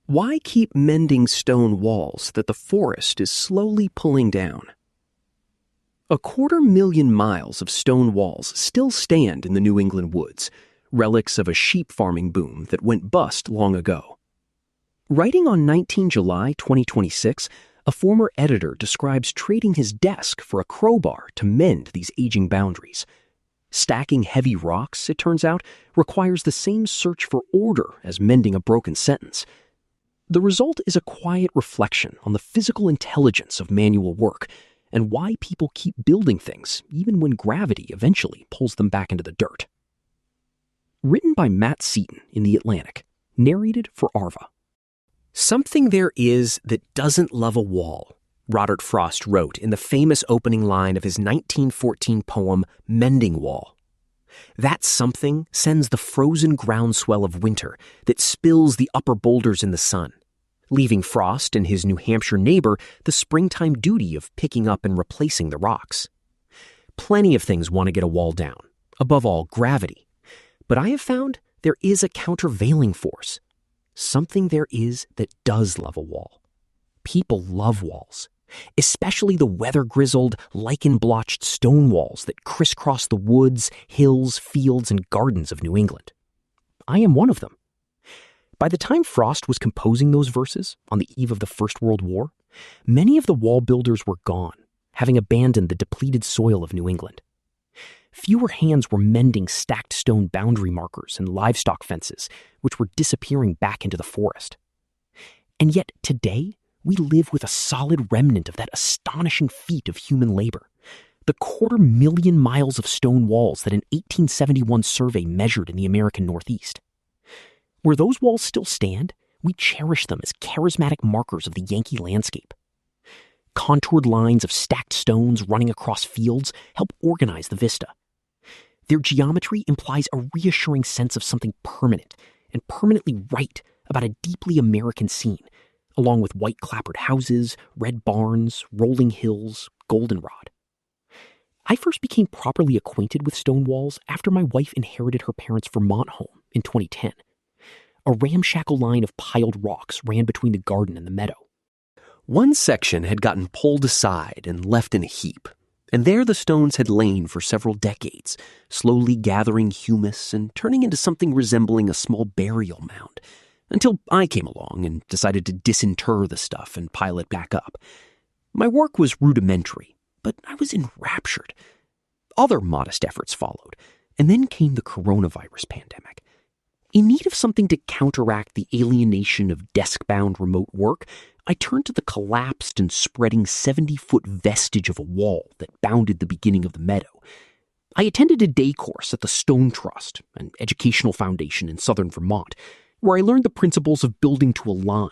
Why keep mending stone walls that the forest is slowly pulling down? 250,000 miles of stone walls still stand in the New England woods, relics of a sheep farming boom that went bust long ago. Writing on 19 July 2026, a former editor describes trading his desk for a crowbar to mend these aging boundaries. Stacking heavy rocks, it turns out, requires the same search for order as mending a broken sentence. The result is a quiet reflection on the physical intelligence of manual work and why people keep building things even when gravity eventually pulls them back into the dirt. Written by Matt Seaton in The Atlantic, narrated for Arva. "Something there is that doesn't love a wall," Robert Frost wrote in the famous opening line of his 1914 poem, Mending Wall. That something sends the frozen groundswell of winter that spills the upper boulders in the sun, leaving Frost and his New Hampshire neighbor the springtime duty of picking up and replacing the rocks. Plenty of things want to get a wall down, above all gravity. But I have found there is a countervailing force. Something there is that does love a wall. People love walls, especially the weather-grizzled, lichen-blotched stone walls that crisscross the woods, hills, fields, and gardens of New England. I am one of them. By the time Frost was composing those verses on the eve of the First World War, many of the wall builders were gone, having abandoned the depleted soil of New England. Fewer hands were mending stacked stone boundary markers and livestock fences, which were disappearing back into the forest. And yet today, we live with a solid remnant of that astonishing feat of human labor. The 250,000 miles of stone walls that an 1871 survey measured in the American Northeast. Where those walls still stand, we cherish them as charismatic markers of the Yankee landscape. Contoured lines of stacked stones running across fields help organize the vista. Their geometry implies a reassuring sense of something permanent and permanently right about a deeply American scene, along with white clapboard houses, red barns, rolling hills, goldenrod. I first became properly acquainted with stone walls after my wife inherited her parents' Vermont home in 2010. A ramshackle line of piled rocks ran between the garden and the meadow. One section had gotten pulled aside and left in a heap, and there the stones had lain for several decades, slowly gathering humus and turning into something resembling a small burial mound, until I came along and decided to disinter the stuff and pile it back up. My work was rudimentary, but I was enraptured. Other modest efforts followed, and then came the coronavirus pandemic. In need of something to counteract the alienation of desk-bound remote work, I turned to the collapsed and spreading 70-foot vestige of a wall that bounded the beginning of the meadow. I attended a day course at the Stone Trust, an educational foundation in southern Vermont, where I learned the principles of building to a line,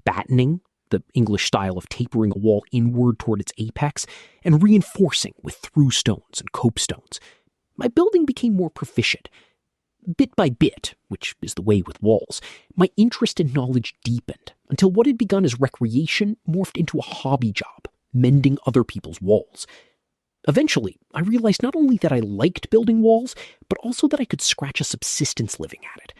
battening, the English style of tapering a wall inward toward its apex, and reinforcing with through stones and copestones. My building became more proficient. Bit by bit, which is the way with walls, my interest in knowledge deepened until what had begun as recreation morphed into a hobby job, mending other people's walls. Eventually, I realized not only that I liked building walls, but also that I could scratch a subsistence living at it.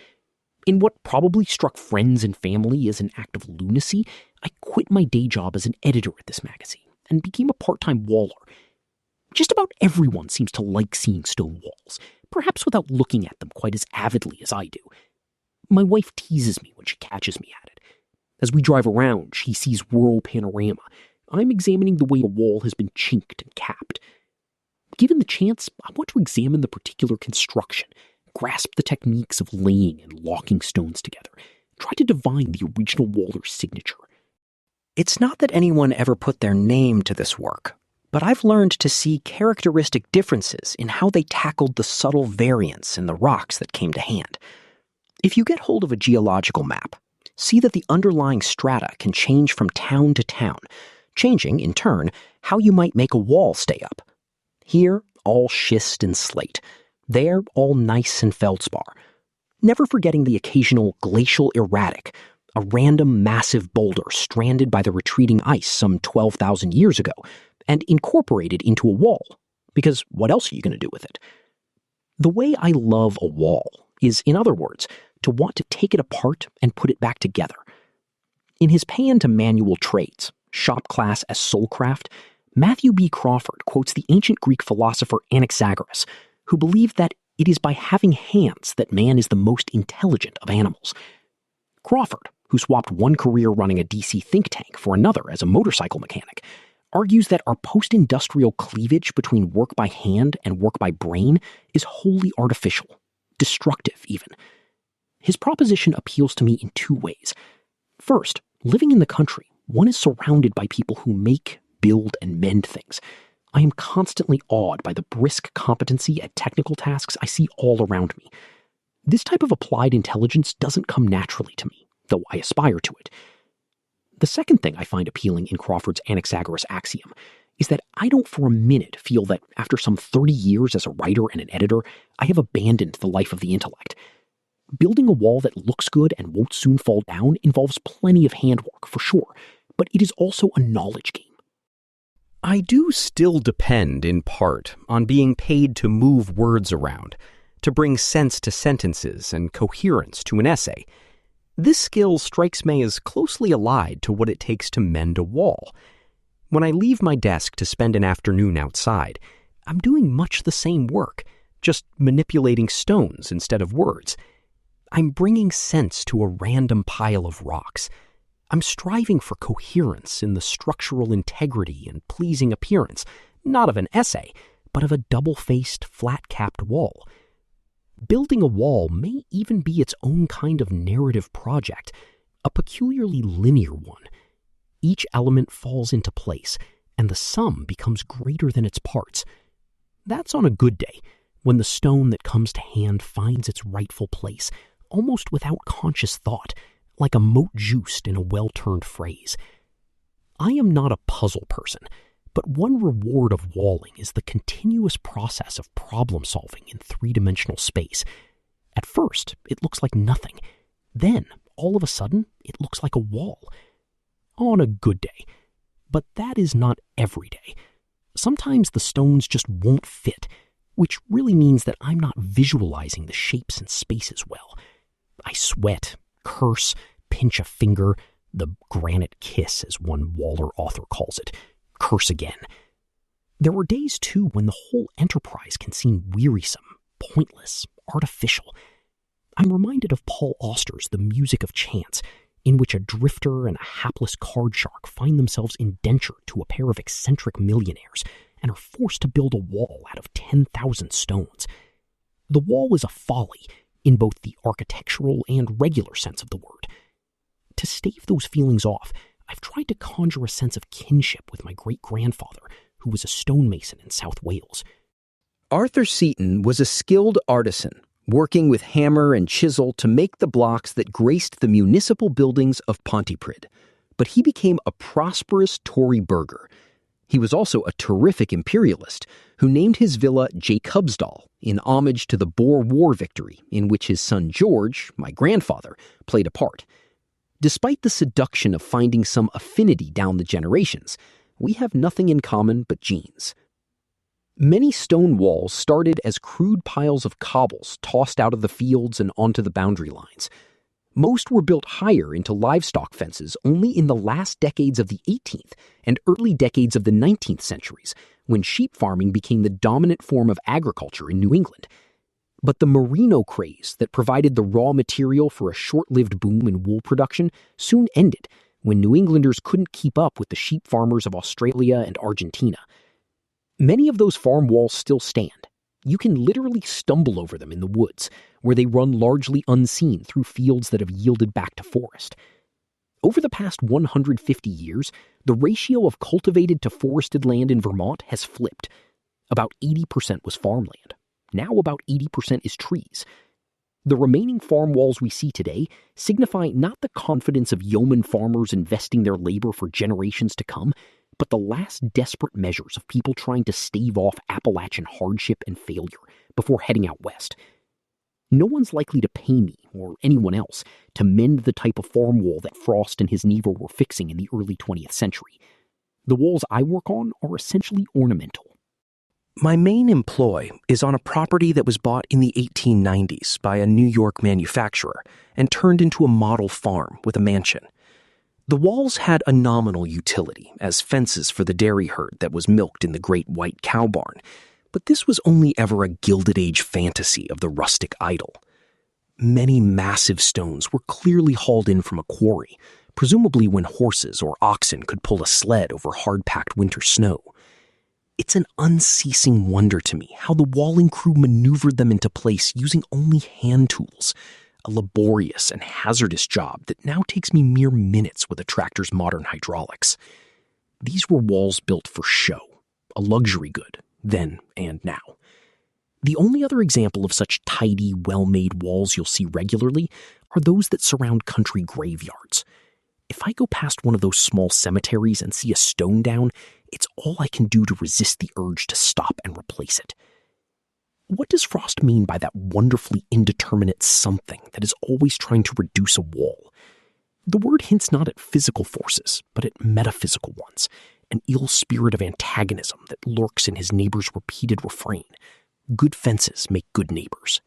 In what probably struck friends and family as an act of lunacy, I quit my day job as an editor at this magazine and became a part-time waller. Just about everyone seems to like seeing stone walls, perhaps without looking at them quite as avidly as I do. My wife teases me when she catches me at it. As we drive around, she sees rural panorama. I'm examining the way a wall has been chinked and capped. Given the chance, I want to examine the particular construction, grasp the techniques of laying and locking stones together, try to divine the original waller's signature. It's not that anyone ever put their name to this work, but I've learned to see characteristic differences in how they tackled the subtle variance in the rocks that came to hand. If you get hold of a geological map, see that the underlying strata can change from town to town, changing, in turn, how you might make a wall stay up. Here, all schist and slate. There, all gneiss and feldspar. Never forgetting the occasional glacial erratic, a random massive boulder stranded by the retreating ice some 12,000 years ago, and incorporated into a wall, because what else are you going to do with it? The way I love a wall is, in other words, to want to take it apart and put it back together. In his Pan to Manual Trades, Shop Class as Soulcraft, Matthew B. Crawford quotes the ancient Greek philosopher Anaxagoras, who believed that it is by having hands that man is the most intelligent of animals. Crawford, who swapped one career running a DC think tank for another as a motorcycle mechanic, argues that our post-industrial cleavage between work by hand and work by brain is wholly artificial, destructive even. His proposition appeals to me in two ways. First, living in the country, one is surrounded by people who make, build, and mend things. I am constantly awed by the brisk competency at technical tasks I see all around me. This type of applied intelligence doesn't come naturally to me, though I aspire to it. The second thing I find appealing in Crawford's Anaxagoras axiom is that I don't for a minute feel that after some 30 years as a writer and an editor, I have abandoned the life of the intellect. Building a wall that looks good and won't soon fall down involves plenty of handwork, for sure, but it is also a knowledge game. I do still depend, in part, on being paid to move words around, to bring sense to sentences and coherence to an essay. This skill strikes me as closely allied to what it takes to mend a wall. When I leave my desk to spend an afternoon outside, I'm doing much the same work, just manipulating stones instead of words. I'm bringing sense to a random pile of rocks. I'm striving for coherence in the structural integrity and pleasing appearance, not of an essay, but of a double-faced, flat-capped wall. Building a wall may even be its own kind of narrative project, a peculiarly linear one. Each element falls into place, and the sum becomes greater than its parts. That's on a good day, when the stone that comes to hand finds its rightful place, almost without conscious thought, like a mote juiced in a well-turned phrase. I am not a puzzle person, but one reward of walling is the continuous process of problem-solving in three-dimensional space. At first, it looks like nothing. Then, all of a sudden, it looks like a wall. On a good day. But that is not every day. Sometimes the stones just won't fit, which really means that I'm not visualizing the shapes and spaces well. I sweat, curse, pinch a finger, the granite kiss, as one Waller author calls it, curse again. There are days, too, when the whole enterprise can seem wearisome, pointless, artificial. I'm reminded of Paul Auster's The Music of Chance, in which a drifter and a hapless card shark find themselves indentured to a pair of eccentric millionaires and are forced to build a wall out of 10,000 stones. The wall is a folly, in both the architectural and regular sense of the word. To stave those feelings off, I've tried to conjure a sense of kinship with my great-grandfather, who was a stonemason in South Wales. Arthur Seton was a skilled artisan, working with hammer and chisel to make the blocks that graced the municipal buildings of Pontypridd. But he became a prosperous Tory burgher. He was also a terrific imperialist who named his villa Jacobsdal in homage to the Boer War victory in which his son George, my grandfather, played a part. Despite the seduction of finding some affinity down the generations, we have nothing in common but genes. Many stone walls started as crude piles of cobbles tossed out of the fields and onto the boundary lines. Most were built higher into livestock fences only in the last decades of the 18th and early decades of the 19th centuries, when sheep farming became the dominant form of agriculture in New England. But the merino craze that provided the raw material for a short-lived boom in wool production soon ended when New Englanders couldn't keep up with the sheep farmers of Australia and Argentina. Many of those farm walls still stand. You can literally stumble over them in the woods, where they run largely unseen through fields that have yielded back to forest. Over the past 150 years, the ratio of cultivated to forested land in Vermont has flipped. About 80% was farmland. Now about 80% is trees. The remaining farm walls we see today signify not the confidence of yeoman farmers investing their labor for generations to come, but the last desperate measures of people trying to stave off Appalachian hardship and failure before heading out west. No one's likely to pay me, or anyone else, to mend the type of farm wall that Frost and his neighbor were fixing in the early 20th century. The walls I work on are essentially ornamental. My main employ is on a property that was bought in the 1890s by a New York manufacturer and turned into a model farm with a mansion. The walls had a nominal utility as fences for the dairy herd that was milked in the great white cow barn, but this was only ever a Gilded Age fantasy of the rustic idle. Many massive stones were clearly hauled in from a quarry, presumably when horses or oxen could pull a sled over hard-packed winter snow. It's an unceasing wonder to me how the walling crew maneuvered them into place using only hand tools, a laborious and hazardous job that now takes me mere minutes with a tractor's modern hydraulics. These were walls built for show, a luxury good, then and now. The only other example of such tidy, well-made walls you'll see regularly are those that surround country graveyards. If I go past one of those small cemeteries and see a stone down, it's all I can do to resist the urge to stop and replace it. What does Frost mean by that wonderfully indeterminate something that is always trying to reduce a wall? The word hints not at physical forces, but at metaphysical ones, an ill spirit of antagonism that lurks in his neighbor's repeated refrain. Good fences make good neighbors.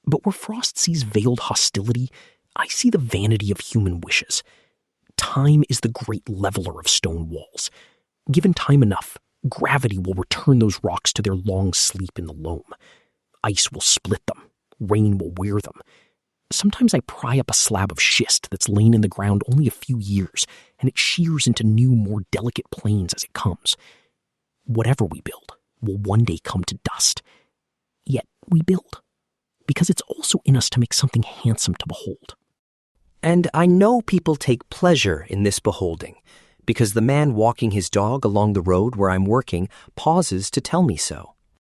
But where Frost sees veiled hostility, I see the vanity of human wishes. Time is the great leveler of stone walls. Given time enough, gravity will return those rocks to their long sleep in the loam. Ice will split them. Rain will wear them. Sometimes I pry up a slab of schist that's lain in the ground only a few years, and it shears into new, more delicate planes as it comes. Whatever we build will one day come to dust. Yet we build, because it's also in us to make something handsome to behold. And I know people take pleasure in this beholding, because the man walking his dog along the road where I'm working pauses to tell me so.